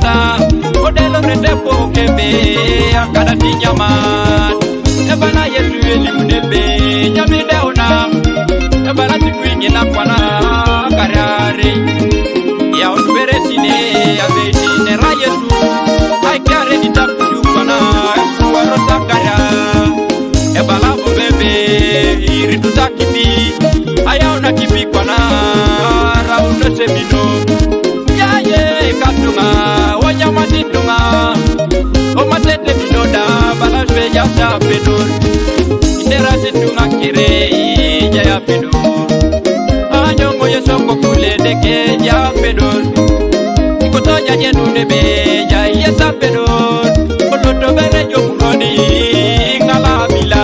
Rota, Odelo Redepo Kebe, Akada Tinyaman, Ebana Yesu Elimunebe, Yamideona, Ebana Tikwingi Nakwana, Karari, Yaun Beresine, Abedi, Nerayesu, Aikare Nitakudukana, Rota Kara, Ebala Bebe, Irituzakibi, Ayauna Kibikwana, Rauna Semino, Yaye Katunga, Wanyamatintunga, Omatete Minoda, Balaswe Yasa Pedor, Inderasitunga Kire, Jaya Pedor, Anyongo Yosoko Kule Deke, Jaya Pedor, Ikotoya Yenunebe, Jaya Pedor, Onoto Bere Jomuroni, Ngala Bila,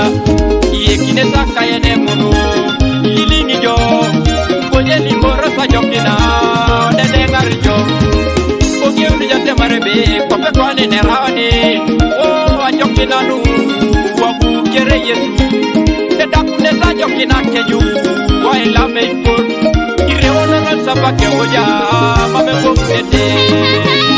Yekinesa Kayene Munu, Ilingi Jo, Kojeli Morasa Jokina, Nenengarijo, Ogiuni Jate Marebe, Kopekwane Nerani, Oh, Ajokina Nu, Wabu Kere Yesu, Tedakunesa Jokina Keju, Waila Meipur, Ireola Sapake Oja, Mame Bokete.